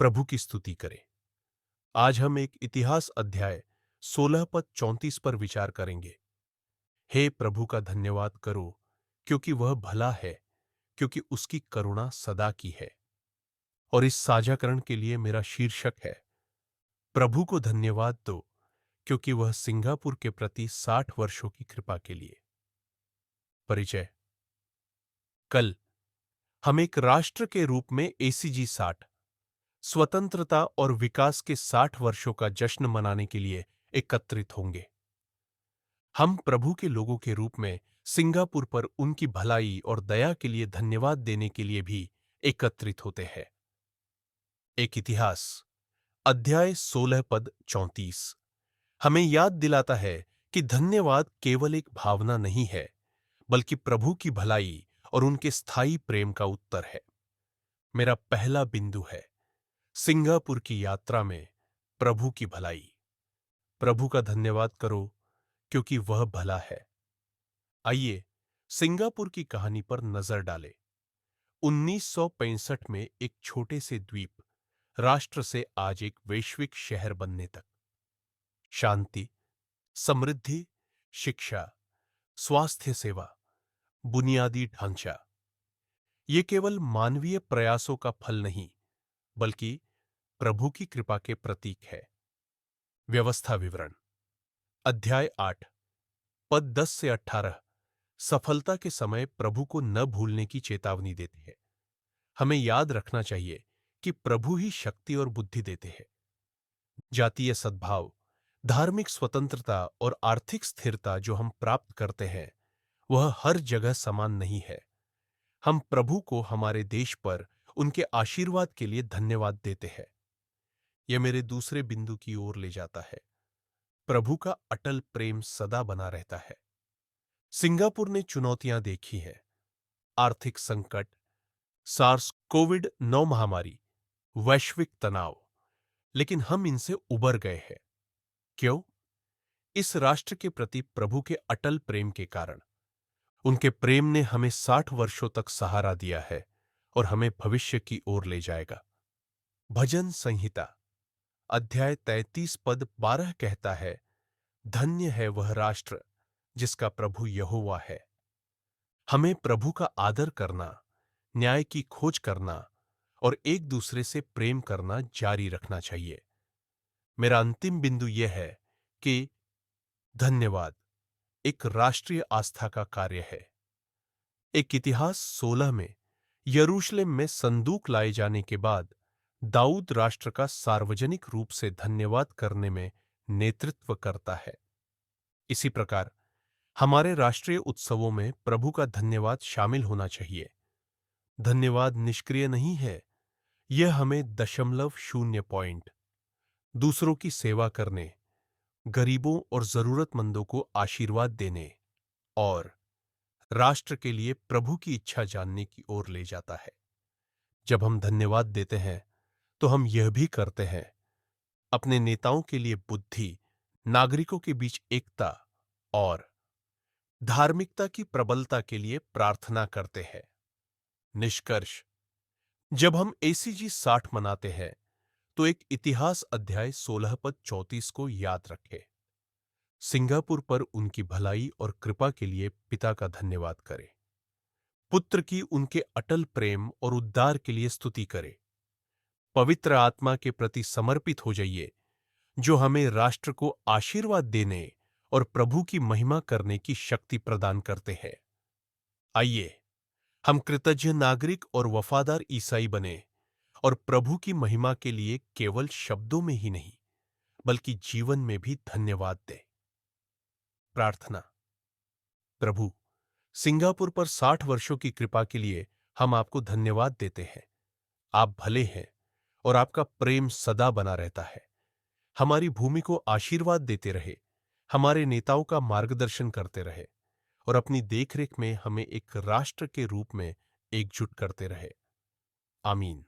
प्रभु की स्तुति करें। आज हम एक इतिहास अध्याय 16 पद 34 पर विचार करेंगे। हे प्रभु का धन्यवाद करो, क्योंकि वह भला है, क्योंकि उसकी करुणा सदा की है। और इस साझाकरण के लिए मेरा शीर्षक है, प्रभु को धन्यवाद दो, क्योंकि वह सिंगापुर के प्रति 60 वर्षों की कृपा के लिए। परिचय। कल हम एक राष्ट्र के रूप में एसीजी 60 स्वतंत्रता और विकास के 60 वर्षों का जश्न मनाने के लिए एकत्रित होंगे। हम प्रभु के लोगों के रूप में सिंगापुर पर उनकी भलाई और दया के लिए धन्यवाद देने के लिए भी एकत्रित होते हैं। एक इतिहास अध्याय 16 पद 34 हमें याद दिलाता है कि धन्यवाद केवल एक भावना नहीं है, बल्कि प्रभु की भलाई और उनके स्थायी प्रेम का उत्तर है। मेरा पहला बिंदु है सिंगापुर की यात्रा में प्रभु की भलाई। प्रभु का धन्यवाद करो, क्योंकि वह भला है। आइए सिंगापुर की कहानी पर नजर डालें। 1965 में एक छोटे से द्वीप राष्ट्र से आज एक वैश्विक शहर बनने तक। शांति, समृद्धि, शिक्षा, स्वास्थ्य सेवा, बुनियादी ढांचा, ये केवल मानवीय प्रयासों का फल नहीं, बल्कि प्रभु की कृपा के प्रतीक है। व्यवस्था विवरण अध्याय 8 पद 10 से 18 सफलता के समय प्रभु को न भूलने की चेतावनी देते हैं। हमें याद रखना चाहिए कि प्रभु ही शक्ति और बुद्धि देते हैं। जातीय सद्भाव, धार्मिक स्वतंत्रता और आर्थिक स्थिरता जो हम प्राप्त करते हैं, वह हर जगह समान नहीं है। हम प्रभु को हमारे देश पर उनके आशीर्वाद के लिए धन्यवाद देते हैं। यह मेरे दूसरे बिंदु की ओर ले जाता है। प्रभु का अटल प्रेम सदा बना रहता है। सिंगापुर ने चुनौतियां देखी हैं, आर्थिक संकट, सार्स कोविड 9 महामारी, वैश्विक तनाव, लेकिन हम इनसे उबर गए हैं। क्यों? इस राष्ट्र के प्रति प्रभु के अटल प्रेम के कारण। उनके प्रेम ने हमें 60 वर्षों तक सहारा दिया है और हमें भविष्य की ओर ले जाएगा। भजन संहिता अध्याय 33 पद 12 कहता है, धन्य है वह राष्ट्र जिसका प्रभु यहोवा है। हमें प्रभु का आदर करना, न्याय की खोज करना और एक दूसरे से प्रेम करना जारी रखना चाहिए। मेरा अंतिम बिंदु यह है कि धन्यवाद एक राष्ट्रीय आस्था का कार्य है। एक इतिहास 16 में यरूशलेम में संदूक लाए जाने के बाद दाऊद राष्ट्र का सार्वजनिक रूप से धन्यवाद करने में नेतृत्व करता है। इसी प्रकार हमारे राष्ट्रीय उत्सवों में प्रभु का धन्यवाद शामिल होना चाहिए। धन्यवाद निष्क्रिय नहीं है, यह हमें 0.0 दूसरों की सेवा करने, गरीबों और जरूरतमंदों को आशीर्वाद देने और राष्ट्र के लिए प्रभु की इच्छा जानने की ओर ले जाता है। जब हम धन्यवाद देते हैं, तो हम यह भी करते हैं, अपने नेताओं के लिए बुद्धि, नागरिकों के बीच एकता और धार्मिकता की प्रबलता के लिए प्रार्थना करते हैं। निष्कर्ष, जब हम एसीजी 60 मनाते हैं, तो एक इतिहास अध्याय 16 पद 34 को याद रखें। सिंगापुर पर उनकी भलाई और कृपा के लिए पिता का धन्यवाद करें। पुत्र की उनके अटल प्रेम और उद्धार के लिए स्तुति करें। पवित्र आत्मा के प्रति समर्पित हो जाइए, जो हमें राष्ट्र को आशीर्वाद देने और प्रभु की महिमा करने की शक्ति प्रदान करते हैं। आइए हम कृतज्ञ नागरिक और वफादार ईसाई बने और प्रभु की महिमा के लिए केवल शब्दों में ही नहीं, बल्कि जीवन में भी धन्यवाद दें। प्रार्थना। प्रभु, सिंगापुर पर 60 वर्षों की कृपा के लिए हम आपको धन्यवाद देते हैं। आप भले हैं और आपका प्रेम सदा बना रहता है। हमारी भूमि को आशीर्वाद देते रहे, हमारे नेताओं का मार्गदर्शन करते रहे और अपनी देखरेख में हमें एक राष्ट्र के रूप में एकजुट करते रहे। आमीन।